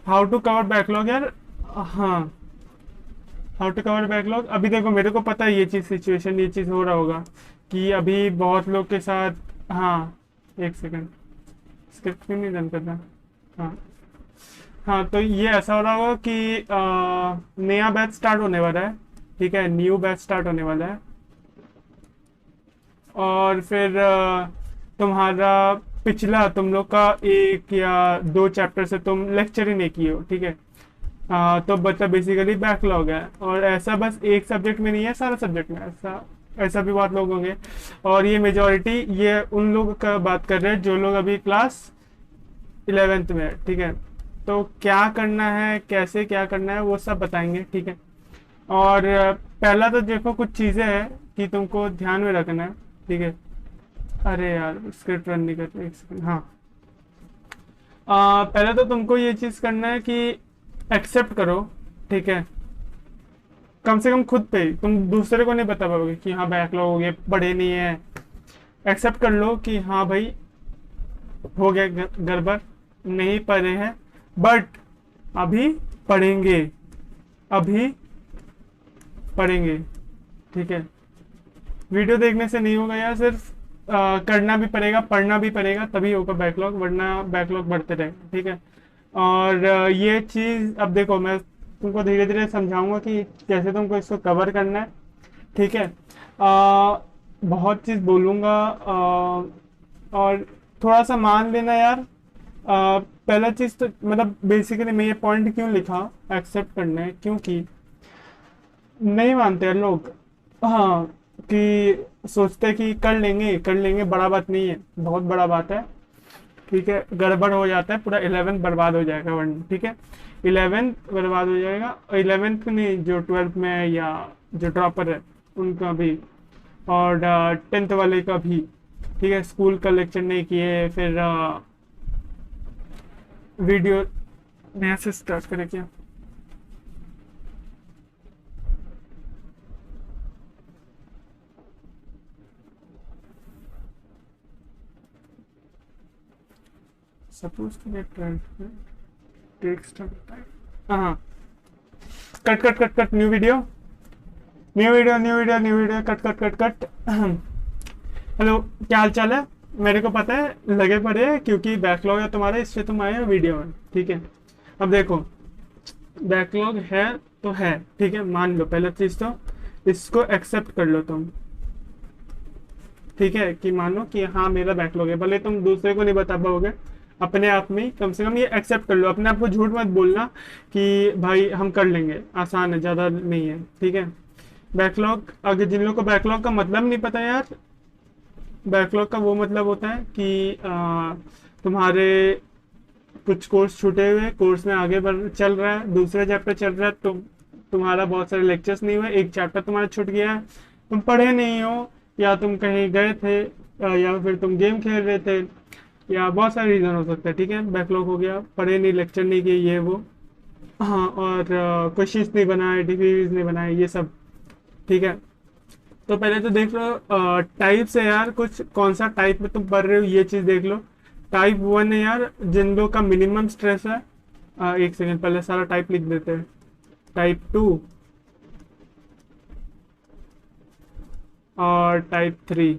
How to cover backlog यार। हाँ, how to cover backlog. अभी देखो मेरे को पता है ये चीज़, सिचुएशन ये चीज़ हो रहा होगा कि अभी बहुत लोग के साथ। हाँ, एक सेकंड, स्क्रिप्ट क्यों नहीं रन करना। हाँ, हाँ, तो ये ऐसा हो रहा होगा कि नया बैच स्टार्ट होने वाला है। ठीक है, न्यू बैच स्टार्ट होने वाला है। और फिर तुम्हारा पिछला तुम लोग का एक या दो चैप्टर से तुम लेक्चर ही नहीं किए हो। ठीक है, तो बच्चा बेसिकली बैकलॉग है। और ऐसा बस एक सब्जेक्ट में नहीं है, सारा सब्जेक्ट में ऐसा ऐसा भी बहुत लोग होंगे। और ये मेजोरिटी ये उन लोगों का बात कर रहे हैं जो लोग अभी क्लास 11th में है। ठीक है, तो क्या करना है, कैसे क्या करना है, वो सब बताएंगे। ठीक है, और पहला तो देखो कुछ चीज़ें हैं कि तुमको ध्यान में रखना है। ठीक है, अरे यार स्क्रिप्ट रन नहीं करते, एक सेकंड। हाँ, पहले तो तुमको ये चीज़ करना है कि एक्सेप्ट करो। ठीक है, कम से कम खुद पे ही, तुम दूसरे को नहीं बता पाओगे कि हाँ बैकलॉग हो गया, पढ़े नहीं है। एक्सेप्ट कर लो कि हाँ भाई हो गया गड़बड़, नहीं पढ़े हैं, बट अभी पढ़ेंगे, अभी पढ़ेंगे। ठीक है, वीडियो देखने से नहीं होगा यार, सिर्फ करना भी पड़ेगा, पढ़ना भी पड़ेगा, तभी होगा बैकलॉग, वरना बैकलॉग बढ़ते रहेगा। ठीक है, और ये चीज़ अब देखो मैं तुमको धीरे धीरे समझाऊंगा कि कैसे तुमको इसको कवर करना है। ठीक है, बहुत चीज़ बोलूँगा, और थोड़ा सा मान लेना यार। पहला चीज़ तो मतलब बेसिकली मैं ये पॉइंट क्यों लिखा एक्सेप्ट करना है, क्योंकि नहीं मानते हैं लोग। हाँ, कि सोचते कि कर लेंगे, बड़ा बात नहीं है, बहुत बड़ा बात है। ठीक है, गड़बड़ हो जाता है, पूरा 11th बर्बाद हो जाएगा वरना। ठीक है, 11th बर्बाद हो जाएगा, 11th नहीं, जो 12th में है या जो ड्रॉपर है उनका भी, और 10th वाले का भी। ठीक है, स्कूल का लेक्चर नहीं किए, फिर वीडियो नया से स्टार्ट करें क्या। Suppose to get text type. हाँ, cut cut cut cut, new video, new video, new video, new video, cut cut cut cut. Hello, क्या हाल चाल है। मेरे को पता है लगे पड़े हैं क्योंकि बैकलॉग है तुम्हारा, इससे तुम आए हो वीडियो में। ठीक है, अब देखो बैकलॉग है तो है। ठीक है, मान लो पहले चीज तो इसको एक्सेप्ट कर लो तुम। ठीक है, कि मानो कि हाँ मेरा बैकलॉग है, भले तुम दूसरे को नहीं बता पाओगे, अपने आप में कम से कम ये एक्सेप्ट कर लो। अपने आप को झूठ मत बोलना कि भाई हम कर लेंगे, आसान है, ज़्यादा नहीं है। ठीक है, बैकलॉग, अगर जिन लोगों को बैकलॉग का मतलब नहीं पता यार, बैकलॉग का वो मतलब होता है कि तुम्हारे कुछ कोर्स छूटे हुए, कोर्स में आगे बढ़ चल रहा है, दूसरा चैप्टर चल रहा है, तुम्हारा बहुत सारे लेक्चर्स नहीं हुए, एक चैप्टर तुम्हारा छूट गया है, तुम पढ़े नहीं हो, या तुम कहीं गए थे, या फिर तुम गेम खेल रहे थे, या बहुत सारे रीज़न हो सकते हैं। ठीक है, बैकलॉग हो गया, पढ़े नहीं, लेक्चर नहीं किए, ये वो। हाँ, और क्वेश्चंस नहीं बनाए, डीवीडीज नहीं बनाए, ये सब। ठीक है, तो पहले तो देख लो टाइप से यार, कुछ कौन सा टाइप में तुम पढ़ रहे हो, ये चीज़ देख लो। टाइप 1 है यार, जिन लोग का मिनिमम स्ट्रेस है। एक सेकेंड, पहले सारा टाइप लिख देते हैं। टाइप 2 और टाइप 3।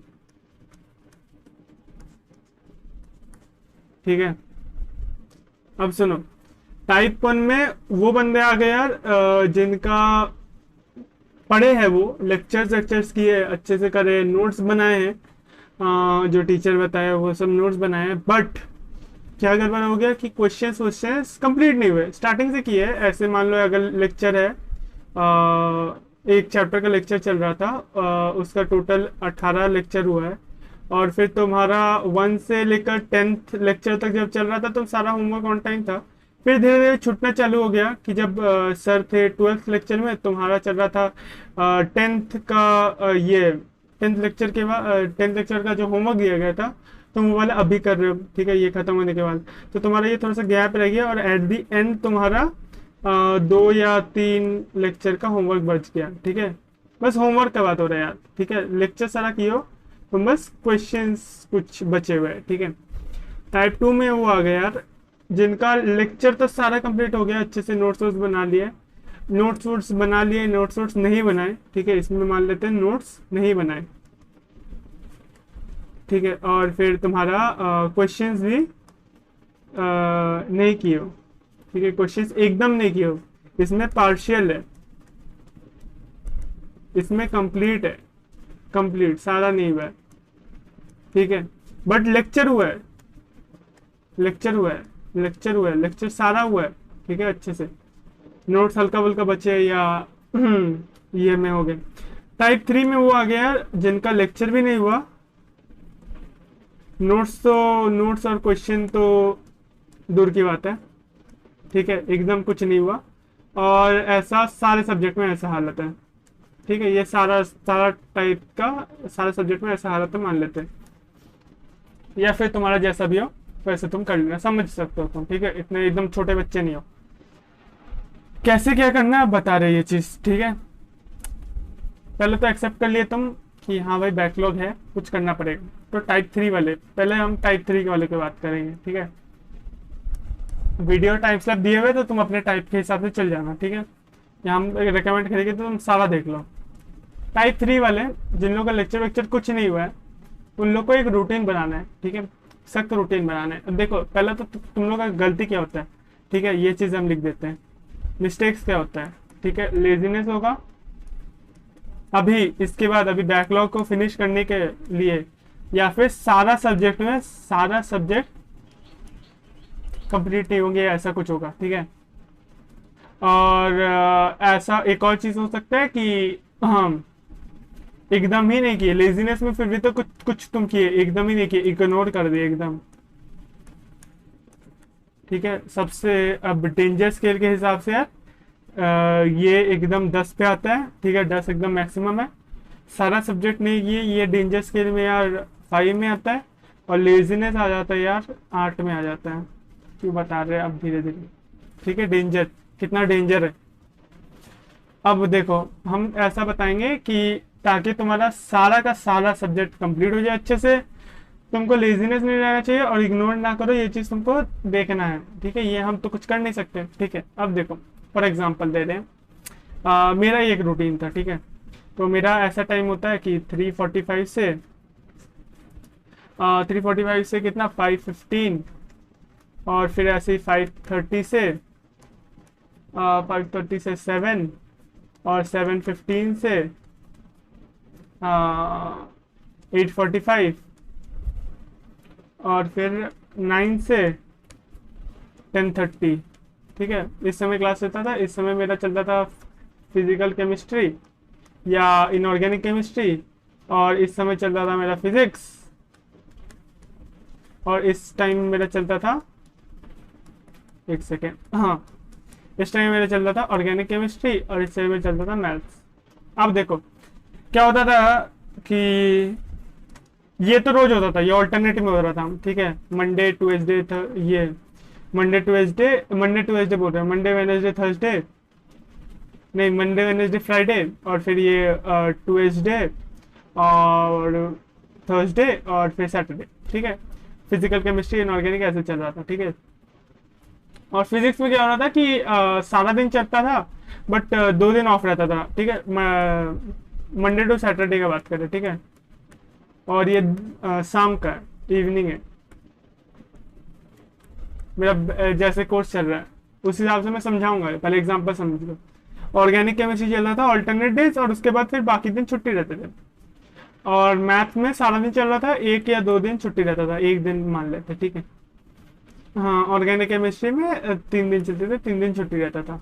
ठीक है, अब सुनो, टाइप 1 में वो बंदे आ गए यार जिनका पढ़े हैं, वो लेक्चर्स किए, अच्छे से करे, नोट्स बनाए हैं, जो टीचर बताया वो सब नोट्स बनाए हैं, बट क्या गड़बड़ हो गया कि क्वेश्चंस कंप्लीट नहीं हुए, स्टार्टिंग से किए। ऐसे मान लो अगर लेक्चर है, एक चैप्टर का लेक्चर चल रहा था, उसका टोटल 18 लेक्चर हुआ है, और फिर तुम्हारा 1 से लेकर 10th लेक्चर तक जब चल रहा था तो सारा होमवर्क ऑन टाइम था। फिर धीरे धीरे छूटना चालू हो गया कि जब सर थे 12th लेक्चर में, तुम्हारा चल रहा था 10th का, ये 10th लेक्चर के बाद 10th लेक्चर का जो होमवर्क दिया गया था, तुम वो वाला अभी कर रहे हो। ठीक है, ये खत्म होने के बाद तो तुम्हारा ये थोड़ा सा गैप रह गया, और एट दी एंड तुम्हारा 2 या 3 लेक्चर का होमवर्क बच गया। ठीक है, बस होमवर्क का बात हो रहा है यार। ठीक है, लेक्चर सारा किया, तुम बस क्वेश्चंस कुछ बचे हुए हैं। ठीक है, टाइप 2 में वो आ गया यार, जिनका लेक्चर तो सारा कंप्लीट हो गया, अच्छे से नोट्स वोट्स बना लिए, नोट्स वोट्स नहीं बनाए, ठीक है, इसमें मान लेते हैं नोट्स नहीं बनाए, ठीक है, और फिर तुम्हारा क्वेश्चंस भी नहीं किए हो, ठीक है, क्वेश्चंस एकदम नहीं किए हो, इसमें पार्शियल है, इसमें कंप्लीट है, कंप्लीट सारा नहीं हुआ है, ठीक है, बट लेक्चर हुआ है, लेक्चर सारा हुआ है, ठीक है, अच्छे से, नोट्स हल्का वल्का बचे या ये में हो गए। टाइप 3 में वो आ गया जिनका लेक्चर भी नहीं हुआ, नोट्स और क्वेश्चन तो दूर की बात है, ठीक है, एकदम कुछ नहीं हुआ, और ऐसा सारे सब्जेक्ट में ऐसा हालत है, ठीक है, ये सारा टाइप का सारे सब्जेक्ट में ऐसा हालत है मान लेते हैं, या फिर तुम्हारा जैसा भी हो वैसे तुम कर लेना, समझ सकते हो तुम, ठीक है, इतने एकदम छोटे बच्चे नहीं हो। कैसे क्या करना है बता रहे ये चीज, ठीक है, पहले तो एक्सेप्ट कर लिए तुम कि हाँ भाई बैकलॉग है, कुछ करना पड़ेगा, तो टाइप 3 वाले, पहले हम टाइप 3 वाले की बात करेंगे, ठीक है, वीडियो टाइम स्लैप दिए हुए तो तुम अपने टाइप के हिसाब से चल जाना, ठीक है, यहाँ हम रिकमेंड करेंगे तो तुम सारा देख लो। टाइप 3 वाले जिन लोगों का लेक्चर वेक्चर कुछ नहीं हुआ है, उन लोग को एक रूटीन बनाना है, ठीक है, सख्त रूटीन बनाना है। देखो पहले तो तुम लोग का गलती क्या होता है, ठीक है, ये चीज हम लिख देते हैं, मिस्टेक्स क्या होता है, ठीक है, लेजीनेस होगा, अभी इसके बाद अभी बैकलॉग को फिनिश करने के लिए, या फिर सारा सब्जेक्ट कंप्लीट नहीं होंगे, ऐसा कुछ होगा, ठीक है, और ऐसा एक और चीज हो सकता है कि हम एकदम ही नहीं किए, लेजीनेस में फिर भी तो कुछ तुम किए, एकदम ही नहीं किए, इग्नोर कर दिए एकदम, ठीक है, सबसे अब डेंजर स्केल के हिसाब से यार ये एकदम 10 पे आता है, ठीक है, 10 एकदम मैक्सिमम है, सारा सब्जेक्ट नहीं किए, ये डेंजर स्केल में यार 5 में आता है, और लेजीनेस आ जाता है यार 8 में आ जाता है, क्यों बता रहे हैं अब धीरे धीरे, ठीक है, डेंजर कितना डेंजर है। अब देखो हम ऐसा बताएंगे कि ताकि तुम्हारा सारा का सारा सब्जेक्ट कंप्लीट हो जाए अच्छे से, तुमको लेजीनेस नहीं रहना चाहिए और इग्नोर ना करो, ये चीज तुमको देखना है, ठीक है, ये हम तो कुछ कर नहीं सकते, ठीक है। अब देखो फॉर एग्जांपल दे दें, मेरा एक रूटीन था, ठीक है, तो मेरा ऐसा टाइम होता है कि 3:45 से कितना 5:15, और फिर ऐसे ही 5:30 से 7, और 7:15 से 8:45, और फिर 9 से 10:30, ठीक है, इस समय क्लास चलता था, इस समय मेरा चलता था फिजिकल केमिस्ट्री या इनऑर्गेनिक केमिस्ट्री, और इस समय चलता था मेरा फिजिक्स, और इस टाइम मेरा चलता था, एक सेकेंड, हाँ, इस टाइम मेरा चलता था ऑर्गेनिक केमिस्ट्री, और इस टाइम में चलता था मैथ्स। अब देखो क्या होता था कि ये तो रोज होता था, ये ऑल्टरनेटिव में हो रहा था, ठीक है, मंडे टू वेडनेसडे था, ये मंडे टू वेडनेसडे बोल रहे हैं, मंडे वेडनेसडे थर्सडे, नहीं मंडे वेडनेसडे फ्राइडे, और फिर ये ट्यूसडे और थर्सडे और फिर सैटरडे, ठीक है, फिजिकल केमिस्ट्री इनऑर्गेनिक ऐसे चल रहा था, ठीक है। और फिजिक्स में क्या हो रहा था कि सारा दिन चलता था, बट 2 दिन ऑफ रहता था, ठीक है, मंडे टू सैटरडे का बात करें, ठीक है, और ये शाम का इवनिंग है, मेरा जैसे कोर्स चल रहा है उस हिसाब से मैं समझाऊंगा, पहले एग्जांपल समझ लो। ऑर्गेनिक केमिस्ट्री चल रहा था ऑल्टरनेट डेज, और उसके बाद फिर बाकी दिन छुट्टी रहते थे, और मैथ में सारा दिन चल रहा था, 1 या 2 दिन छुट्टी रहता था, 1 दिन मान लेते, ठीक है, हाँ, ऑर्गेनिक केमिस्ट्री में 3 दिन चलते थे, 3 दिन छुट्टी रहता था,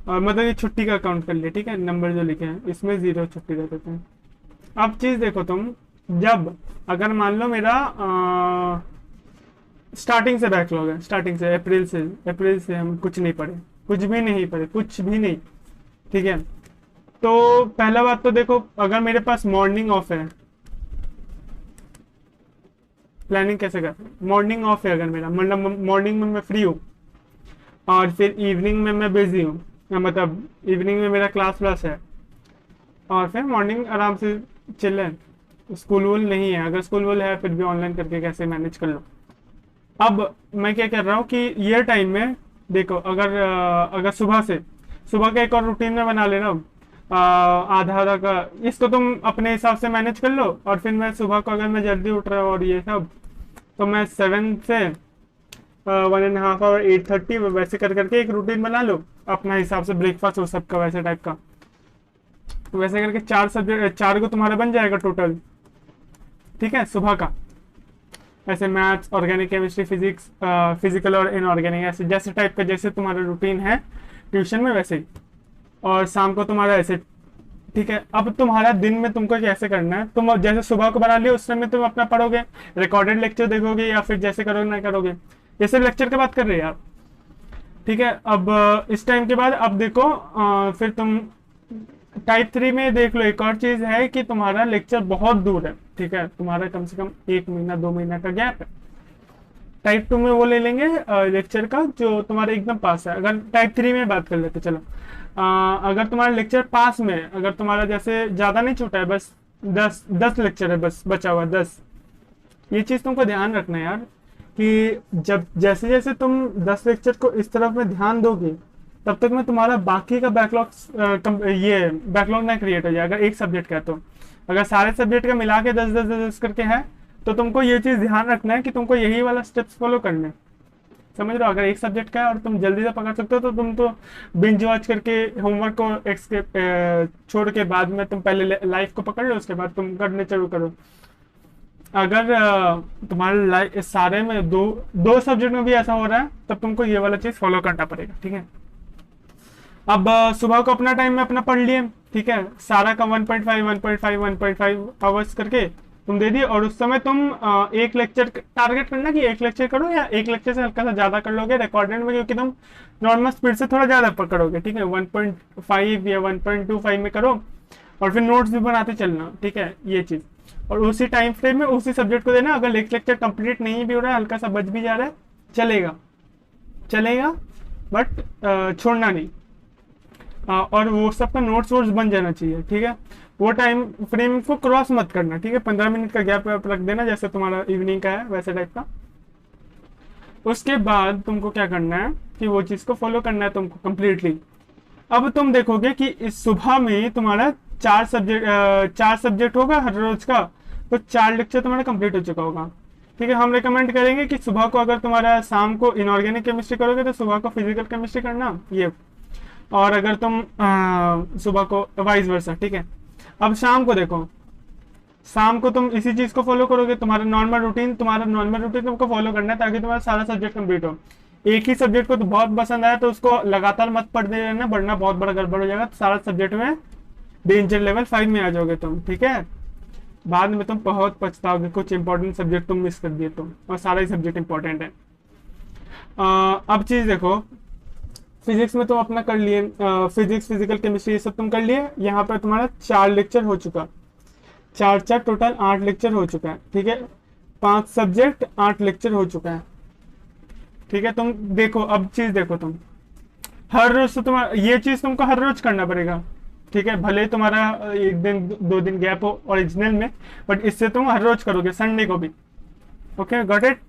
और मतलब ये छुट्टी का काउंट कर लिया, ठीक है, नंबर जो लिखे हैं इसमें 0 छुट्टी रहते थे। अब चीज देखो तुम, जब अगर मान लो मेरा स्टार्टिंग से बैकलॉग है, स्टार्टिंग से अप्रैल से हम कुछ नहीं पढ़े, कुछ भी नहीं, ठीक है, तो पहला बात तो देखो, अगर मेरे पास मॉर्निंग ऑफ है, प्लानिंग कैसे कर, मॉर्निंग ऑफ है अगर मेरा, मतलब मॉर्निंग में मैं फ्री हूँ, और फिर इवनिंग में मैं बिजी हूँ, मतलब इवनिंग में मेरा क्लास है, और फिर मॉर्निंग आराम से चिल है, स्कूल वूल नहीं है, अगर स्कूल वूल है फिर भी ऑनलाइन करके कैसे मैनेज कर लो, अब मैं क्या कर रहा हूँ कि ये टाइम में देखो, अगर सुबह का एक और रूटीन में बना लेना, आधा आधा का, इसको तुम अपने हिसाब से मैनेज कर लो। और फिर मैं सुबह को अगर मैं जल्दी उठ रहा हूँ और ये सब, तो मैं 7 से 1.5 आवर 8:30 वैसे कर करके एक रूटीन बना लो अपना हिसाब से, ब्रेकफास्ट और सबका वैसे टाइप का। तो वैसे करके 4 को तुम्हारा बन जाएगा टोटल, ठीक है, सुबह का। ऐसे maths, organic chemistry, physics, physical और इनऑर्गेनिक, ऐसे जैसे टाइप का जैसे तुम्हारा रूटीन है ट्यूशन में वैसे ही। और शाम को तुम्हारा ऐसे, ठीक है। अब तुम्हारा दिन में तुमको कैसे करना है, तुम जैसे सुबह को बना लिया उस समय तुम अपना पढ़ोगे, रिकॉर्डेड लेक्चर देखोगे, या फिर जैसे करोगे ना करोगे, ये सब लेक्चर की बात कर रहे हैं आप, ठीक है। अब इस टाइम के बाद अब देखो, फिर तुम टाइप 3 में देख लो। एक और चीज है कि तुम्हारा लेक्चर बहुत दूर है, ठीक है, तुम्हारा कम से कम 1 महीना 2 महीना का गैप है। टाइप 2 में वो ले लेंगे लेक्चर का जो तुम्हारे एकदम पास है। अगर टाइप 3 में बात कर लेते चलो, अगर तुम्हारा लेक्चर पास में, अगर तुम्हारा जैसे ज्यादा नहीं छूटा है, बस 10 लेक्चर है बस बचा हुआ 10, ये चीज तुमको ध्यान रखना है यार, कि जब जैसे जैसे तुम 10 लेक्चर को इस तरफ में ध्यान दोगे, तब तक में तुम्हारा बाकी का बैकलॉग, ये बैकलॉग ना क्रिएट हो जाए। अगर एक सब्जेक्ट का है तो, अगर सारे सब्जेक्ट का मिला के 10 करके है, तो तुमको ये चीज ध्यान रखना है कि तुमको यही वाला स्टेप्स फॉलो करने, समझ रहे हो। अगर एक सब्जेक्ट का है और तुम जल्दी से पकड़ सकते हो, तो तुम तो बिंज वॉच करके होमवर्क को छोड़ के बाद में तुम पहले लाइफ को पकड़ लो, उसके बाद तुम करने शुरू करो। अगर तुम्हारे सारे में दो सब्जेक्ट में भी ऐसा हो रहा है, तब तुमको ये वाला चीज फॉलो करना पड़ेगा, ठीक है। अब सुबह को अपना टाइम में अपना पढ़ लिए, ठीक है, सारा का 1.5 आवर्स करके तुम दे दिए। और उस समय तुम एक लेक्चर टारगेट करना कि एक लेक्चर करो, या एक लेक्चर से हल्का सा ज्यादा कर लोगे रिकॉर्डेड में, क्योंकि तुम नॉर्मल स्पीड से थोड़ा ज्यादा पकड़ोगे, ठीक है, 1.5 या 1.25 में करो। और फिर नोट्स भी बनाते चलना, ठीक है, ये चीज। और उसी टाइम फ्रेम में उसी सब्जेक्ट को देना। अगर एक लेक्चर कंप्लीट नहीं भी हो रहा है, हल्का सा बच भी जा रहा है, चलेगा, बट छोड़ना नहीं। और वो सबका नोट्स वोट्स बन जाना चाहिए, ठीक है। वो टाइम फ्रेम को क्रॉस मत करना, ठीक है, 15 मिनट का गैप रख देना, जैसे तुम्हारा इवनिंग का है वैसे टाइप का। उसके बाद तुमको क्या करना है कि वो चीज को फॉलो करना है तुमको कंप्लीटली। अब तुम देखोगे कि इस सुबह में तुम्हारा 4 सब्जेक्ट होगा हर रोज का, तो 4 लेक्चर तुम्हारा कंप्लीट हो चुका होगा, ठीक है। हम रेकमेंड करेंगे कि सुबह को अगर तुम्हारा शाम को इनऑर्गेनिक केमिस्ट्री करोगे, तो सुबह को फिजिकल केमिस्ट्री करना ये, और अगर तुम सुबह को वाइस वर्सा, ठीक है। अब शाम को देखो, शाम को तुम इसी चीज को फॉलो करोगे, तुम्हारा नॉर्मल रूटीन तुमको फॉलो करना है, ताकि तुम्हारा सारा सब्जेक्ट कंप्लीट हो। एक ही सब्जेक्ट को तो बहुत पसंद आया तो उसको लगातार मत पढ़ते रहना, बढ़ना बहुत बड़ा गड़बड़ हो जाएगा, तो सारा सब्जेक्ट में डेंजर लेवल 5 में आ जाओगे तुम, ठीक है। बाद में तुम बहुत पछताओगे, कुछ इंपॉर्टेंट सब्जेक्ट तुम मिस कर दिए तुम, और सारा ही सब्जेक्ट इंपॉर्टेंट है। अब चीज देखो, फिजिक्स में तुम अपना कर लिए, फिजिक्स, फिजिकल केमिस्ट्री ये सब तुम कर लिए। यहाँ पर तुम्हारा 4 लेक्चर हो चुका, 4 टोटल 8 लेक्चर हो चुका है, ठीक है। 5 सब्जेक्ट 8 लेक्चर हो चुका है, ठीक है। तुम देखो, अब चीज देखो, तुम हर रोज तो तुम्हारा ये चीज तुमको हर रोज करना पड़ेगा, ठीक है। भले ही तुम्हारा 1 दिन 2 दिन गैप हो ओरिजिनल में, बट इससे तुम हर रोज करोगे, संडे को भी, ओके, गॉट इट।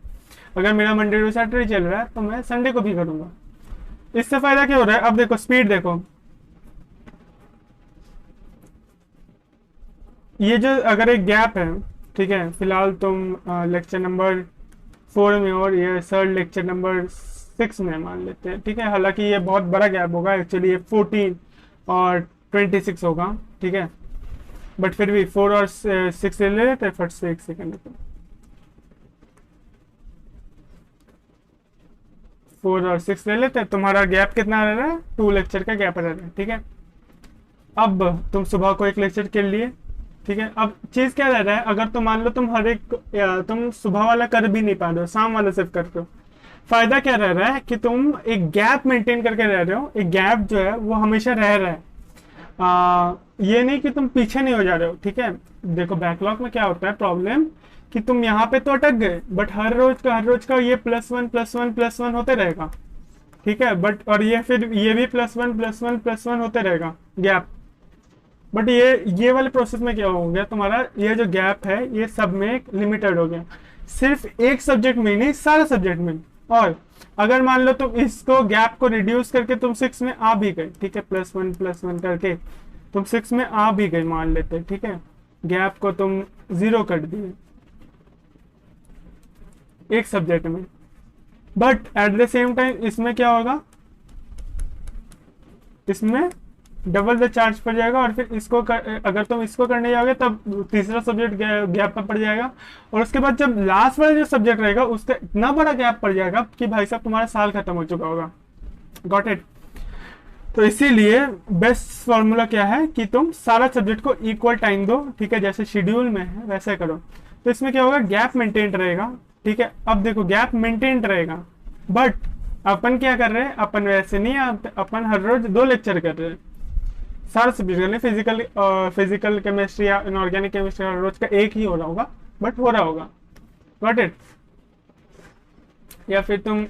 अगर मेरा मंडे टू सैटरडे चल रहा है, तो मैं संडे को भी करूंगा। इससे फायदा क्या हो रहा है, अब देखो स्पीड देखो, ये जो अगर एक गैप है, ठीक है, फिलहाल तुम लेक्चर नंबर 4 में और ये थर्ड लेक्चर नंबर 6 में मान लेते हैं, ठीक है। हालांकि ये बहुत बड़ा गैप होगा, एक्चुअली ये 14 और 26 होगा, ठीक है, बट फिर भी 4 और 6 ले लेते हैं, फट से 1 सेकेंड, 4 और 6 ले लेते हैं। तुम्हारा गैप कितना रह रहा है, 2 लेक्चर का गैप रह रहा है, ठीक है। अब तुम सुबह को 1 लेक्चर के लिए, ठीक है। अब चीज क्या रह रहा है, अगर तुम मान लो तुम तुम सुबह वाला कर भी नहीं पा रहे हो, शाम वाला सिर्फ करते हो, फायदा क्या रह रहा है कि तुम एक गैप मेंटेन करके रह रहे हो। एक गैप जो है वो हमेशा रह रहा है, ये नहीं कि तुम पीछे नहीं हो जा रहे हो, ठीक है। देखो बैकलॉग में क्या होता है प्रॉब्लम, कि तुम यहाँ पे तो अटक गए, बट हर रोज का ये +1 होते रहेगा, ठीक है। बट और ये फिर ये भी +1 होते रहेगा गैप। बट ये वाले प्रोसेस में क्या हो गया, तुम्हारा ये जो गैप है ये सब में लिमिटेड हो गया। सिर्फ एक सब्जेक्ट में नहीं, सारे सब्जेक्ट में। और अगर मान लो तुम इसको गैप को रिड्यूस करके तुम 6 में आ भी गए, ठीक है, +1 करके तुम 6 में आ भी गए मान लेते, ठीक है, गैप को तुम 0 कर दिए एक सब्जेक्ट में, but at the same time इसमें क्या होगा, इसमें डबल द चार्ज पड़ जाएगा। और फिर इसको अगर तुम इसको करने जाओगे तब तीसरा सब्जेक्ट गैप में पड़ जाएगा, और उसके बाद जब लास्ट वाला जो सब्जेक्ट रहेगा उसका इतना बड़ा गैप पड़ जाएगा कि भाई साहब तुम्हारा साल खत्म हो चुका होगा। Got it? तो इसीलिए बेस्ट फॉर्मूला क्या है कि तुम सारा सब्जेक्ट को इक्वल टाइम दो, ठीक है, जैसे शेड्यूल में है वैसे करो। तो इसमें क्या होगा, गैप मेंटेन रहेगा, ठीक है। अब देखो गैप मेंटेन रहेगा, बट अपन क्या कर रहे हैं, अपन वैसे नहीं, अपन हर रोज 2 लेक्चर कर रहे हैं, सारे सब्जेक्ट कर रहे हैं। फिजिकल केमिस्ट्री या इनऑर्गेनिक केमिस्ट्री हर रोज का एक ही हो रहा होगा, बट हो रहा होगा। Got it? या फिर तुम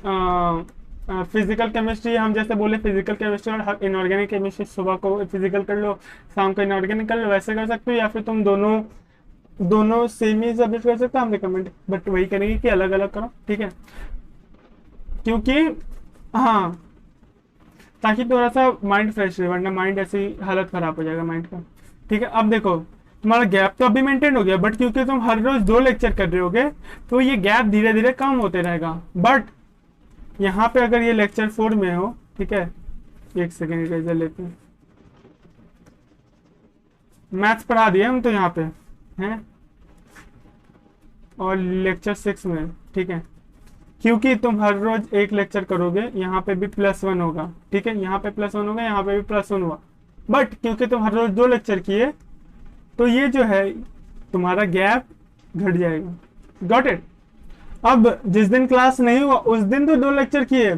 फिजिकल केमिस्ट्री, हम जैसे बोले फिजिकल केमिस्ट्री और इनऑर्गेनिक केमिस्ट्री, सुबह को फिजिकल कर लो, शाम को इनऑर्गेनिक कर लो, वैसे कर सकते हो। या फिर तुम दोनों सेम ही सब्जेक्ट कर सकते हो, हम रिकमेंड बट वही करेंगे कि अलग अलग करो, ठीक है, क्योंकि हाँ, ताकि थोड़ा सा माइंड फ्रेश रहे, वरना माइंड ऐसी हालत खराब हो जाएगा माइंड का, ठीक है। अब देखो तुम्हारा गैप तो अभी मेंटेन हो गया, बट क्योंकि तुम हर रोज 2 लेक्चर कर रहे होगे तो ये गैप धीरे धीरे कम होते रहेगा। बट यहाँ पे अगर ये लेक्चर 4 में हो, ठीक है, एक सेकेंड इरेजर लेते हैं, मैथ्स पढ़ा दिया हम तो यहाँ पे हैं, और लेक्चर 6 में, ठीक है, क्योंकि तुम हर रोज एक लेक्चर करोगे, यहाँ पे भी +1 होगा, ठीक है, यहाँ पे +1 होगा, यहाँ पे भी +1 हुआ, बट क्योंकि तुम हर रोज 2 लेक्चर किए तो ये जो है तुम्हारा गैप घट जाएगा। Got it? अब जिस दिन क्लास नहीं हुआ उस दिन तो 2 लेक्चर किए,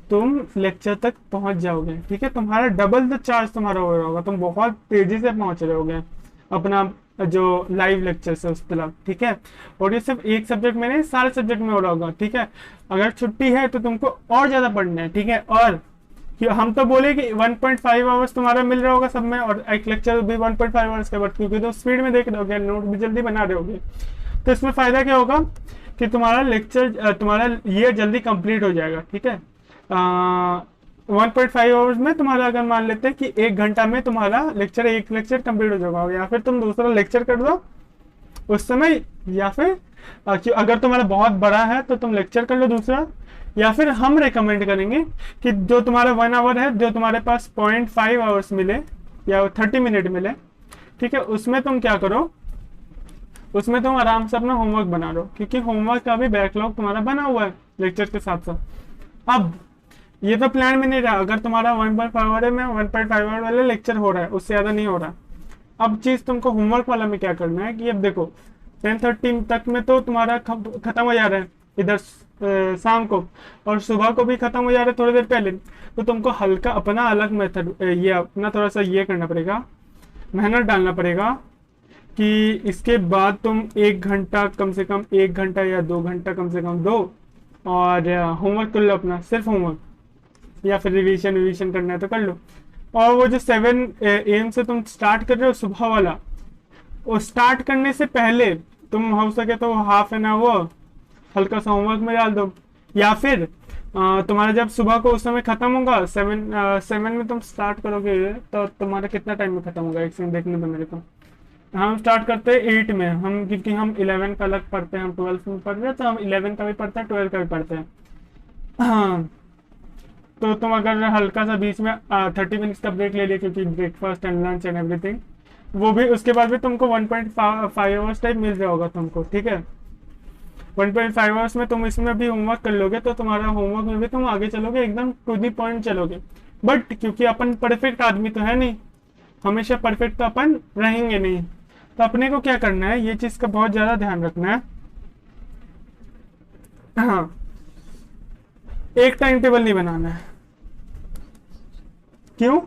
तुम लेक्चर तक पहुंच जाओगे, ठीक है, तुम्हारा डबल द चार्ज तुम्हारा हो रहा होगा, तुम बहुत तेजी से पहुंच रहे होगे अपना जो लाइव लेक्चर है उस तरफ, ठीक है। और ये सिर्फ एक सब्जेक्ट में नहीं, सारे सब्जेक्ट में हो रहा होगा, ठीक है। अगर छुट्टी है तो तुमको और ज्यादा पढ़ना है, ठीक है। और हम तो बोले कि 1.5 आवर्स तुम्हारा मिल रहा होगा सब में, और एक लेक्चर भी 1.5 आवर्स का, बट क्योंकि तो स्पीड में देख रहे होगे, नोट भी जल्दी बना रहे होगे, तो इसमें फायदा क्या होगा कि तुम्हारा लेक्चर तुम्हारा ये जल्दी कंप्लीट हो जाएगा, ठीक है। 1.5 आवर्स में तुम्हारा अगर मान लेते हैं कि 1 घंटा में तुम्हारा एक लेक्चर कंप्लीट हो जाएगा, या फिर तुम दूसरा लेक्चर कर दो उस समय, या फिर अगर तुम्हारा बहुत बड़ा है तो तुम लेक्चर कर लो दूसरा, या फिर हम रेकमेंड करेंगे कि जो तुम्हारा 1 आवर है, जो तुम्हारे पास 0.5 आवर्स मिले या 30 मिनट मिले, ठीक है, उसमें तुम क्या करो, उसमें तुम आराम से अपना होमवर्क बना लो, क्योंकि होमवर्क का भी बैकलॉग तुम्हारा बना हुआ है लेक्चर के साथ साथ। अब ये तो प्लान में नहीं रहा, अगर तुम्हारा 1.5 आवर में 1.5 आवर वाले लेक्चर हो रहा है, उससे ज्यादा नहीं हो रहा। अब चीज तुमको होमवर्क वाला में क्या करना है कि अब देखो 10:30 तक में तो तुम्हारा खत्म हो जा रहा है इधर शाम को, और सुबह को भी खत्म हो जा रहा है थोड़ी देर पहले, तो तुमको हल्का अपना अलग मेथड, ये अपना थोड़ा सा ये करना पड़ेगा, मेहनत डालना पड़ेगा कि इसके बाद तुम 1 घंटा कम से कम 1 घंटा या 2 घंटा कम से कम दो, और होमवर्क कर लो अपना, सिर्फ होमवर्क, या फिर रिवीजन करना है तो कर लो। और वो जो 7 AM से तुम स्टार्ट कर रहे हो सुबह वाला, वो स्टार्ट करने से पहले तुम हो सके तो हाफ एन आवर हल्का सा होमवर्क में डाल दो, या फिर तुम्हारा जब सुबह को उस समय खत्म होगा 7 में तुम स्टार्ट करोगे तो तुम्हारा कितना टाइम में खत्म होगा, एक सेकंड देखने दो मेरे को। हम स्टार्ट करते हैं 8 में, हम क्योंकि हम 11 का अलग पढ़ते हैं, हम 12 में पढ़ रहे हैं, तो हम 11 का भी पढ़ते हैं, 12 का भी पढ़ते हैं। हाँ, तो तुम अगर हल्का सा बीच में 30 मिनट्स का ब्रेक ले लिया, क्योंकि breakfast and lunch and everything, वो भी उसके बाद भी तुमको 1.5 आवर्स टाइम मिल रहा होगा तुमको, ठीक है। 1.5 आवर्स में तुम इसमें भी होमवर्क कर लोगे तो तुम्हारा होमवर्क में भी तुम आगे चलोगे, एकदम टू दी पॉइंट चलोगे। बट क्योंकि अपन परफेक्ट आदमी तो है नहीं, हमेशा परफेक्ट तो अपन रहेंगे नहीं, तो अपने को क्या करना है, ये चीज का बहुत ज्यादा ध्यान रखना है। हाँ, एक टाइम टेबल नहीं बनाना है। क्यों?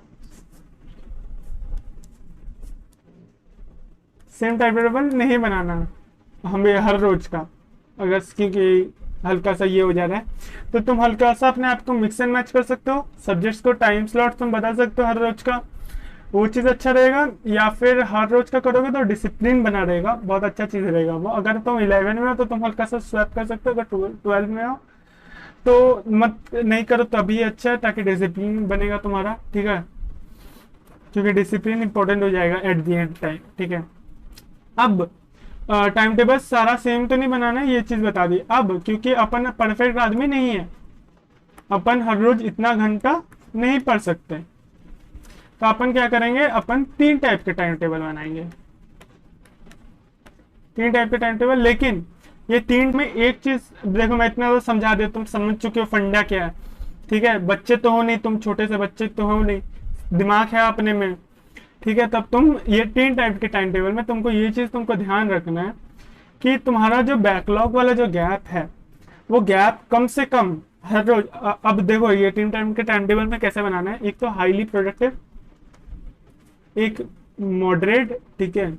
सेम टाइम टेबल नहीं बनाना हमें हर रोज का, अगर क्योंकि हल्का सा ये हो जा रहा है तो तुम हल्का सा अपने आप को मिक्स एंड मैच कर सकते हो, सब्जेक्ट्स को टाइम स्लॉट तुम बता सकते हो हर रोज का, वो चीज़ अच्छा रहेगा, या फिर हर रोज का करोगे तो डिसिप्लिन बना रहेगा, बहुत अच्छा चीज़ रहेगा वो। अगर तुम 11 में हो तो तुम हल्का सा स्वैप कर सकते हो, अगर 12 में हो तो मत नहीं करो तभी अच्छा है, ताकि डिसिप्लिन बनेगा तुम्हारा, ठीक है, क्योंकि डिसिप्लिन इंपॉर्टेंट हो जाएगा एट द एंड टाइम, ठीक है। अब टाइम टेबल सारा सेम तो नहीं बनाना है, ये चीज बता दी। अब क्योंकि अपन परफेक्ट आदमी नहीं है, अपन हर रोज इतना घंटा नहीं पढ़ सकते, तो अपन क्या करेंगे, अपन 3 टाइप के टाइम टेबल बनाएंगे, 3 टाइप के टाइम टेबल। लेकिन ये 3 में एक चीज देखो, मैं इतना तो समझा दे, तुम समझ चुके हो फंडा क्या है, ठीक है। बच्चे तो हो नहीं, तुम छोटे से बच्चे तो हो नहीं, दिमाग है अपने में, ठीक है। तब तुम ये 3 टाइप के टाइम टेबल में तुमको ये चीज तुमको ध्यान रखना है कि तुम्हारा जो बैकलॉग वाला जो गैप है, वो गैप कम से कम हर रोज। अब देखो ये 3 टाइम के टाइम टेबल में कैसे बनाना है, एक तो हाईली प्रोडक्टिव, एक मॉडरेट, ठीक है,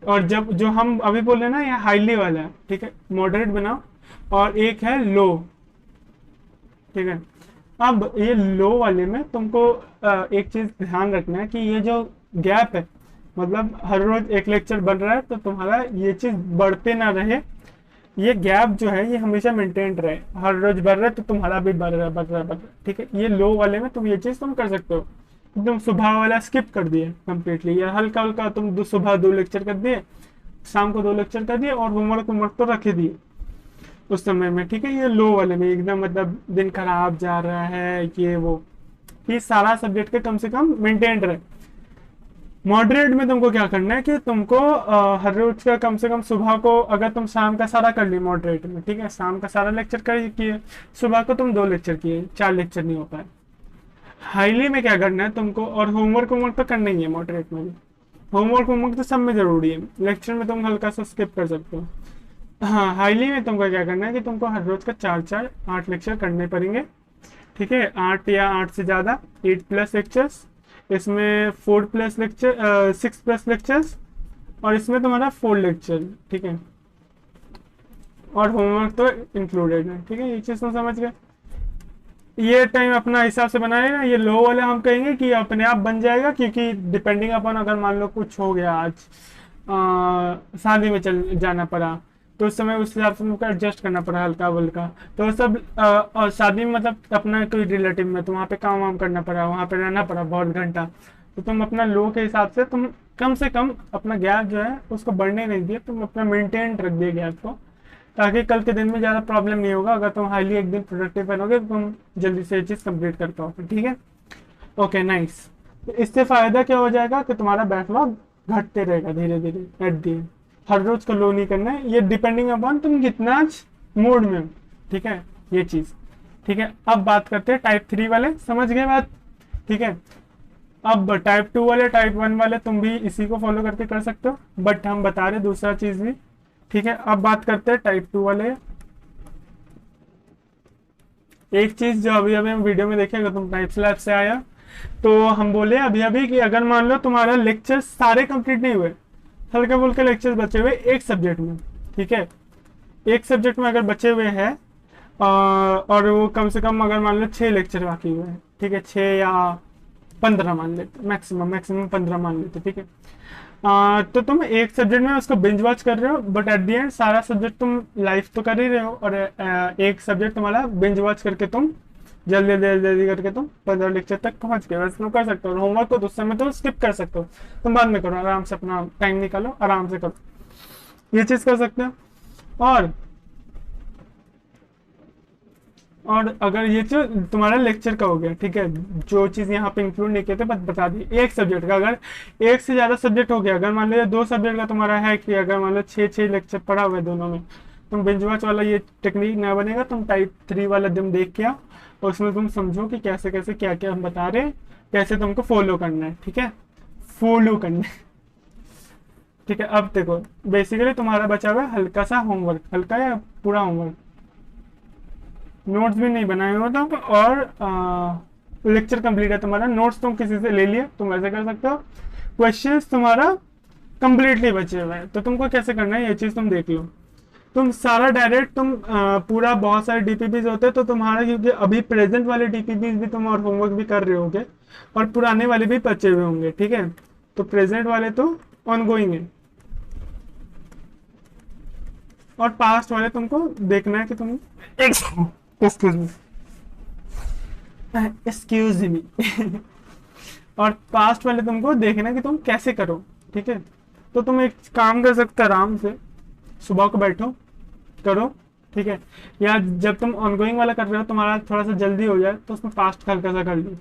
और जब जो हम अभी बोल रहे हैं ना ये हाईली वाला है, ठीक है, मॉडरेट बनाओ, और एक है लो, ठीक है। अब ये लो वाले में तुमको एक चीज ध्यान रखना है कि ये जो गैप है, मतलब हर रोज एक लेक्चर बढ़ रहा है, तो तुम्हारा ये चीज बढ़ते ना रहे, ये गैप जो है ये हमेशा मेंटेन रहे। हर रोज बढ़ रहा है तो तुम्हारा भी बढ़ रहा है, बढ़ रहा है, बढ़ रहा है, ठीक है। ये लो वाले में तुम ये चीज तुम कर सकते हो, तुम सुबह वाला स्किप कर दिए कंप्लीटली, या हल्का हल्का तुम सुबह 2 लेक्चर कर दिए, शाम को 2 लेक्चर कर दिए, और होमवर्क तो रख दिए उस समय में, ठीक है। ये लो वाले में एकदम मतलब दिन खराब जा रहा है, ये वो, ये सारा सब्जेक्ट के कम से कम मेंटेन रहे। मॉडरेट में तुमको क्या करना है कि तुमको हर रोज का कम से कम सुबह को, अगर तुम शाम का सारा कर ली मॉडरेट में, ठीक है, शाम का सारा लेक्चर कर किए, सुबह को तुम 2 लेक्चर किए, 4 लेक्चर नहीं हो पाए। हाईली में क्या करना है तुमको, और होमवर्क तो करना ही है मॉडरेट में भी, होमवर्क तो सब में जरूरी है, लेक्चर में तुम हल्का सा स्किप कर सकते हो। हाँ, हाईली में तुमको क्या करना है कि तुमको हर रोज का 4 8 लेक्चर करने पड़ेंगे, ठीक है, 8 या 8 से ज्यादा, 8+ लेक्चर्स, इसमें 4+ लेक्चर, 6+ लेक्चर्स, और इसमें तुम्हारा 4 लेक्चर, ठीक है, और होमवर्क तो इंक्लूडेड है, ठीक है। ये चीज तुम समझ गए। ये टाइम अपना हिसाब से बनाएगा, ये लो वाले हम कहेंगे कि अपने आप बन जाएगा, क्योंकि डिपेंडिंग अपन, अगर मान लो कुछ हो गया आज, शादी में चल जाना पड़ा, तो उस समय उस हिसाब से तुमको एडजस्ट करना पड़ा हल्का बल्का, तो सब और शादी में मतलब अपना कोई रिलेटिव में, तो वहाँ पे काम वाम करना पड़ा, वहाँ पे रहना पड़ा बहुत घंटा, तो तुम अपना लो के हिसाब से तुम कम से कम अपना गैप जो है उसको बढ़ने नहीं दिए, तुम अपना मेंटेन रख दिए गैप को, ताकि कल के दिन में ज़्यादा प्रॉब्लम नहीं होगा। अगर तुम हाईली एक दिन प्रोडक्टिव बनोगे तो तुम जल्दी से ये चीज़ कंप्लीट कर पाओगे, ठीक है। Okay nice. तो इससे फ़ायदा क्या हो जाएगा कि तुम्हारा बैकलॉग घटते रहेगा धीरे धीरे एट दी, हर रोज को लो नहीं करना है, ये डिपेंडिंग अपॉन तुम कितना मूड में हो, ठीक है, ये चीज़, ठीक है। अब बात करते हैं टाइप 3 वाले, समझ गए बात, ठीक है। अब टाइप 2 वाले, टाइप 1 वाले तुम भी इसी को फॉलो करके कर सकते हो, बट हम बता रहे दूसरा चीज़ भी, ठीक है। अब बात करते हैं टाइप 2 वाले। एक चीज जो अभी अभी हम वीडियो में देखे, अगर तुम टाइप स्लैब से आया तो हम बोले अभी अभी कि अगर मान लो तुम्हारा लेक्चर सारे कंप्लीट नहीं हुए, हल्के फुल्के लेक्चर बचे हुए एक सब्जेक्ट में, ठीक है, एक सब्जेक्ट में अगर बचे हुए हैं और वो कम से कम अगर मान लो 6 लेक्चर बाकी हुए हैं, ठीक है, 6 या 15 मान लेते, मैक्सिमम 15 मान लेते, ठीक है। तो तुम एक सब्जेक्ट में उसको बिंज वॉच कर रहे हो, बट एट दी एंड सारा सब्जेक्ट तुम लाइव तो कर ही रहे हो, और एक सब्जेक्ट तुम्हारा बिंज वॉच करके तुम जल्दी जल्दी करके तुम 15 लेक्चर तक पहुंच गए, वैसे तुम कर सकते हो। होमवर्क को उस समय तो स्किप कर सकते हो, तुम बाद में करो, आराम से अपना टाइम निकालो, आराम से करो, ये चीज कर सकते हो। और अगर ये जो तुम्हारा लेक्चर का हो गया, ठीक है, जो चीज यहाँ पे इंक्लूड नहीं किए थे बस बता दी, एक सब्जेक्ट का, अगर एक से ज्यादा सब्जेक्ट हो गया, अगर मान लो 2 सब्जेक्ट का तुम्हारा है कि अगर मान लो 6 लेक्चर पढ़ा हुआ है दोनों में, तुम बिंज वॉच वाला ये टेक्निक ना बनेगा, तुम टाइप 3 वाला दिन देख के आओ, और उसमें तुम समझो कि कैसे कैसे क्या क्या हम बता रहे हैं, कैसे तुमको फॉलो करना है, ठीक है, फॉलो करना है, ठीक है। अब देखो बेसिकली तुम्हारा बचा हुआ है हल्का सा होमवर्क, हल्का या पूरा होमवर्क, नोट्स भी नहीं बनाए हो तुम, और लेक्चर कंप्लीट है तुम्हारा, नोट्स तुम किसी से ले लिए, तुम ऐसे कर सकते हो, क्वेश्चंस तुम्हारा कंप्लीटली बचे हुए हैं, तो तुमको कैसे करना है ये चीज तुम देख लो। तुम सारा डायरेक्ट तुम पूरा बहुत सारे डीपीपीज होते हैं, तो तुम्हारा क्योंकि अभी प्रेजेंट वाले डीपीपीज भी तुम और होमवर्क भी कर रहे होगे और पुराने वाले भी बचे हुए होंगे, ठीक है। तो प्रेजेंट वाले तो ऑनगोइंग है और पास्ट वाले तुमको देखना है कि तुम एक्सक्यूज मी और पास्ट वाले तुमको देखना है कि तुम कैसे करो, ठीक है। तो तुम एक काम कर सकते हो, आराम से सुबह को बैठो करो, ठीक है। या जब तुम ऑनगोइंग वाला कर रहे हो, तुम्हारा थोड़ा सा जल्दी हो जाए तो उसमें पास्ट हल्का सा कर लो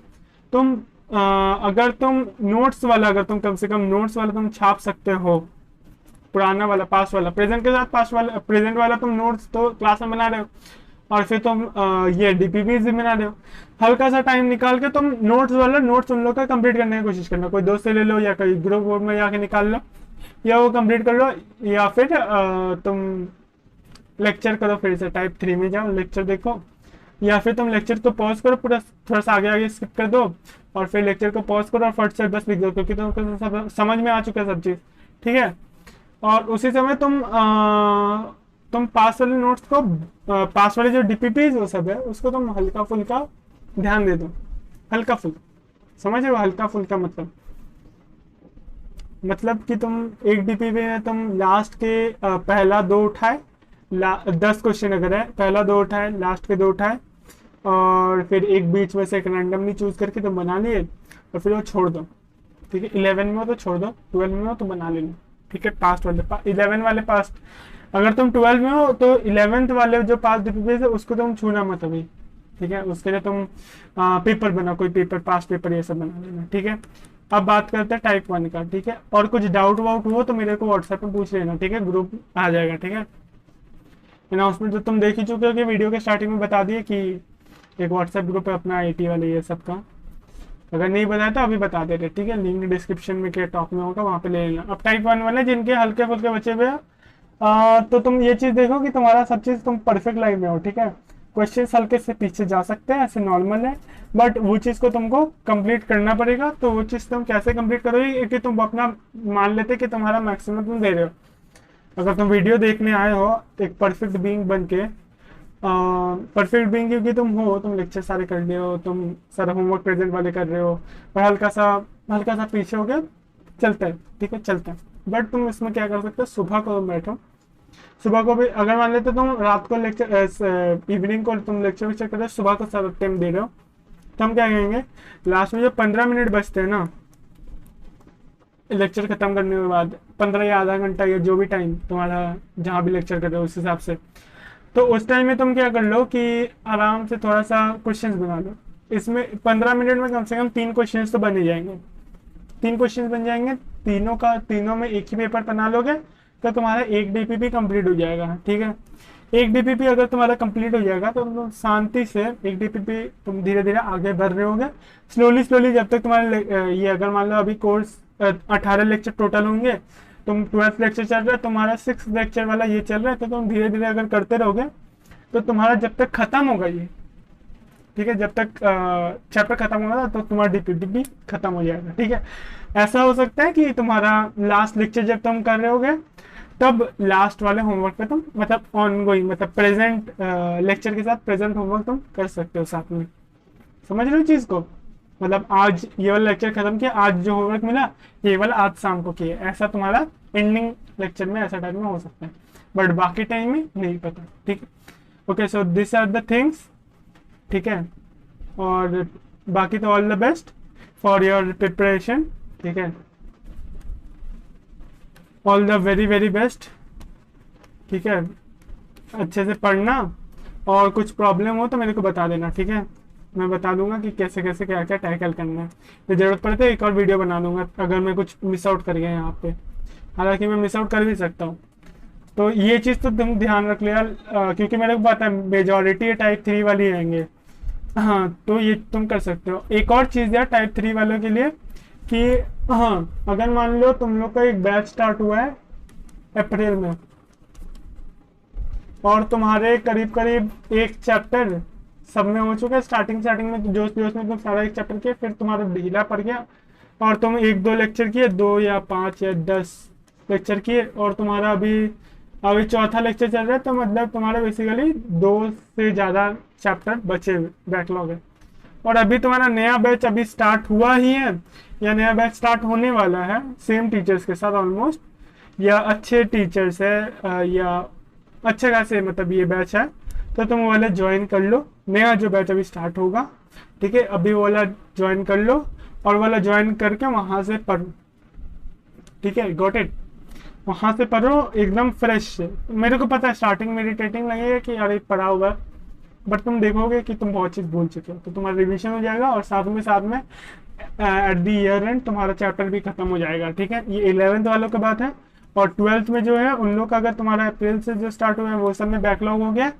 तुम। अगर तुम नोट्स वाला, अगर तुम कम से कम नोट्स वाला तुम छाप सकते हो, पुराना वाला पास्ट वाला प्रेजेंट के साथ, पास्ट वाला प्रेजेंट वाला तुम नोट्स तो क्लास में बना रहे हो और फिर तुम ये डीपीपी भी बना रहे हो, हल्का सा टाइम निकाल के तुम नोट्स वाला नोट्स उन लोग का कंप्लीट करने की कोशिश करना। कोई दोस्त से ले लो या कोई ग्रुप बोर्ड में जाके निकाल लो या वो कंप्लीट कर लो, या फिर तुम लेक्चर करो, फिर से टाइप 3 में जाओ, लेक्चर देखो, या फिर तुम लेक्चर को पॉज करो, पूरा थोड़ा सा आगे आगे स्किप कर दो और फिर लेक्चर को पॉज करो और फट से बस लिख दो, क्योंकि तुमको सब समझ में आ चुका है सब चीज़, ठीक है। और उसी समय तुम पास वाले नोट्स को, पास वाले जो डीपीपी वो सब है उसको तुम हल्का फुल्का ध्यान दे दो, हल्का फुल्का, समझ रहे हो हल्का फुल्का मतलब कि तुम एक डीपीपी में तुम लास्ट के पहला 2 उठाए, 10 क्वेश्चन अगर है, पहला 2 उठाए, लास्ट के 2 उठाए और फिर एक बीच में से एक रैंडमली चूज करके तुम बना लिए और फिर वो छोड़ दो, ठीक है। 11 में हो तो छोड़ दो, 12 में हो तो बना लेना, ठीक है। पास्ट वाले 11 वाले पास्ट, अगर तुम 12 में हो तो 11th वाले जो पास्ट डीपीपी है उसको तुम छूना मत अभी, ठीक है। उसके लिए तुम पेपर बना, कोई पेपर, पास्ट पेपर ये सब बना लेना, ठीक है। अब बात करते हैं टाइप 1 का, ठीक है। और कुछ डाउट वाउट हो तो मेरे को व्हाट्सएप पे पूछ लेना, ठीक है, ग्रुप आ जाएगा, ठीक है। अनाउंसमेंट तो तुम देख ही चुके हो कि वीडियो के स्टार्टिंग में बता दिए कि एक व्हाट्सएप ग्रुप है अपना आईटी वाले ये सब का, अगर नहीं बताया तो अभी बता दे रहे, ठीक है। लिंक डिस्क्रिप्शन में के टॉप में होगा, वहाँ पे ले लेना। अब टाइप 1 वाले जिनके हल्के फुल्के बचे हुए तो तुम ये चीज़ देखो कि तुम्हारा सब चीज़ तुम परफेक्ट लाइन में हो, ठीक है। क्वेश्चन हल्के से पीछे जा सकते हैं, ऐसे नॉर्मल है, बट वो चीज़ को तुमको कंप्लीट करना पड़ेगा। तो वो चीज़ तुम कैसे कंप्लीट करोगे कि तुम अपना मान लेते कि तुम्हारा मैक्सिमम तुम दे रहे हो। अगर तुम वीडियो देखने आए हो एक परफेक्ट बीइंग बन के, परफेक्ट बीइंग क्योंकि तुम हो, तुम लेक्चर सारे कर रहे हो, तुम सारा होमवर्क प्रेजेंट वाले कर रहे हो और हल्का सा पीछे हो गया, चलता है, ठीक है, चलता है। बट तुम इसमें क्या कर सकते हो, सुबह को तुम बैठो, सुबह को भी अगर मान लेते तुम रात को लेक्चर, इवनिंग को तुम लेक्चर वेक्चर कर रहे हो, सुबह को सब टाइम दे रहे हो, तो हम क्या कहेंगे लास्ट में जो 15 मिनट बचते हैं ना लेक्चर खत्म करने के बाद, 15 या आधा घंटा या जो भी टाइम तुम्हारा जहाँ भी लेक्चर कर रहे हो उस हिसाब से, तो उस टाइम में तुम क्या कर लो कि आराम से थोड़ा सा क्वेश्चंस बना लो। इसमें 15 मिनट में कम से कम 3 क्वेश्चंस तो बन ही जाएंगे, 3 क्वेश्चंस बन जाएंगे, तीनों में एक ही पेपर बना लोगे तो तुम्हारा एक डीपीपी कंप्लीट हो जाएगा, ठीक है। एक डीपीपी अगर तुम्हारा कंप्लीट हो जाएगा तो तुम शांति से एक डीपीपी तुम धीरे धीरे आगे बढ़ रहे होगे, स्लोली, जब तक तुम्हारे ये अगर मान लो अभी कोर्स 18 लेक्चर टोटल होंगे, तुम 12th लेक्चर चल रहा है, तुम्हारा 6th लेक्चर वाला ये चल रहा है, तो तुम धीरे धीरे अगर करते रहोगे तो तुम्हारा जब तक खत्म होगा ये, ठीक है, जब तक चैप्टर खत्म होगा तो तुम्हारा डीपीपी भी खत्म हो जाएगा, ठीक है। ऐसा हो सकता है कि तुम्हारा लास्ट लेक्चर जब तुम कर रहे होगे तब लास्ट वाले होमवर्क पे तुम मतलब ऑनगोइंग मतलब प्रेजेंट लेक्चर के साथ प्रेजेंट होमवर्क तुम कर सकते हो साथ में, समझ रहे हो चीज को। मतलब आज ये वाला लेक्चर खत्म किया, आज जो होमवर्क मिला ये वाला आज शाम को किया, ऐसा तुम्हारा एंडिंग लेक्चर में ऐसा टाइम में हो सकता है, बट बाकी टाइम में नहीं पता, ठीक है। Okay, so this are the things, ठीक है। और बाकी तो all the best for your preparation, ठीक है, all the very very best, ठीक है। अच्छे से पढ़ना और कुछ प्रॉब्लम हो तो मेरे को बता देना, ठीक है। मैं बता दूंगा कि कैसे कैसे क्या क्या टैकल करना है, तो जरूरत पड़े तो एक और वीडियो बना दूंगा अगर मैं कुछ मिस आउट कर गया यहाँ पे, हालांकि मैं मिस आउट कर भी सकता हूँ। तो ये चीज़ तो तुम ध्यान रख लिया, क्योंकि मेरे को पता है मेजॉरिटी टाइप 3 वाली आएंगे, हाँ, तो ये तुम कर सकते हो। एक और चीज़ है टाइप 3 वालों के लिए कि हाँ, अगर मान लो तुम लोग का एक बैच स्टार्ट हुआ है अप्रैल में और तुम्हारे करीब करीब एक चैप्टर सब में हो चुका है, स्टार्टिंग में जोश में तुम सारा एक चैप्टर किया, फिर तुम्हारा ढीला पड़ गया और तुम 1-2 लेक्चर किए, 2 या 5 या 10 लेक्चर किए और तुम्हारा अभी अभी चौथा लेक्चर चल रहा है, तो मतलब तुम्हारा बेसिकली 2 से ज़्यादा चैप्टर बचे हुए बैकलॉग है। और अभी तुम्हारा नया बैच अभी स्टार्ट हुआ ही है या नया बैच स्टार्ट होने वाला है, सेम टीचर्स के साथ ऑलमोस्ट, या अच्छे टीचर्स है या अच्छे खासे मतलब ये बैच है, तो तुम वो वाला ज्वाइन कर लो। नया जो बैच अभी स्टार्ट होगा, ठीक है, अभी वो वाला ज्वाइन कर लो और वाला ज्वाइन करके वहाँ से पढ़ो, ठीक है, गॉट इट। वहाँ से पढ़ो एकदम फ्रेश से। मेरे को पता है स्टार्टिंग में इरिटेटिंग लगेगा कि यार पढ़ा हुआ, बट तुम देखोगे कि तुम बहुत चीज़ भूल चुके हो, तो तुम्हारा रिविजन हो जाएगा और साथ में एट द ईयर एंड तुम्हारा चैप्टर भी खत्म हो जाएगा, ठीक है। ये 11th वालों की बात है। और 12th में जो है उन लोग का अगर तुम्हारा अप्रैल से जो स्टार्ट हुआ है वो सब में बैकलॉग हो गया,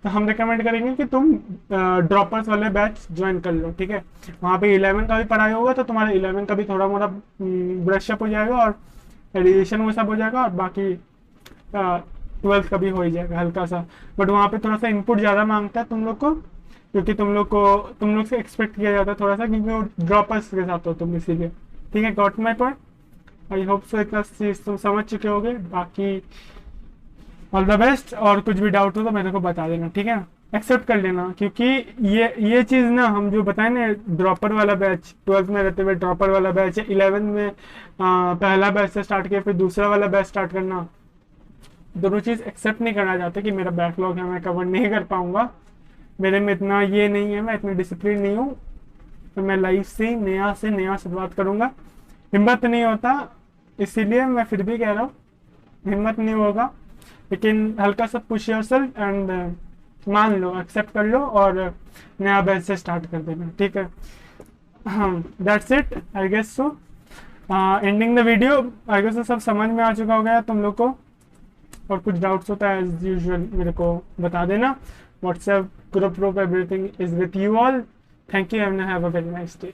तो हम रिकमेंड करेंगे कि तुम ड्रॉपर्स वाले बैच ज्वाइन कर लो, ठीक है। वहाँ पे 11 का भी पढ़ाई होगा, तो तुम्हारा 11 का भी थोड़ा मोड़ा ब्रशअप हो जाएगा और एडिशन वो सब हो जाएगा, और बाकी 12th का भी हो ही जाएगा हल्का सा। बट वहाँ पे थोड़ा सा इनपुट ज़्यादा मांगता है तुम लोग को, क्योंकि तुम लोग से एक्सपेक्ट किया जाता है थोड़ा सा, क्योंकि वो ड्रॉपर्स के साथ हो तुम, इसीलिए, ठीक है। Got my point. I hope so इतना चीज़ तुम समझ चुके होगे। बाकी ऑल द बेस्ट, और कुछ भी डाउट हो तो मेरे को बता देना, ठीक है ना, एक्सेप्ट कर लेना, क्योंकि ये चीज़ ना हम जो बताए ना, ड्रॉपर वाला बैच 12th में रहते हुए ड्रॉपर वाला बैच है, 11th में पहला बैच से स्टार्ट किया फिर दूसरा वाला बैच स्टार्ट करना, दोनों चीज़ एक्सेप्ट नहीं करना चाहते कि मेरा बैकलॉग है, मैं कवर नहीं कर पाऊंगा, मेरे में इतना ये नहीं है, मैं इतनी डिसिप्लिन नहीं हूँ, तो मैं लाइफ से नया शुरुआत करूँगा। हिम्मत नहीं होता, इसीलिए मैं फिर भी कह रहा हूँ हिम्मत नहीं होगा, लेकिन हल्का सा पुश योरसेल्फ एंड मान लो, एक्सेप्ट कर लो और नया बैच से स्टार्ट कर देना, ठीक है। हाँ, that's it I guess so. Ending the video. I guess सब समझ में आ चुका हो गया तुम लोग को, और कुछ डाउट्स होता है एज यूजुअल मेरे को बता देना। WhatsApp group everything is with you all. Thank you and have a very nice day.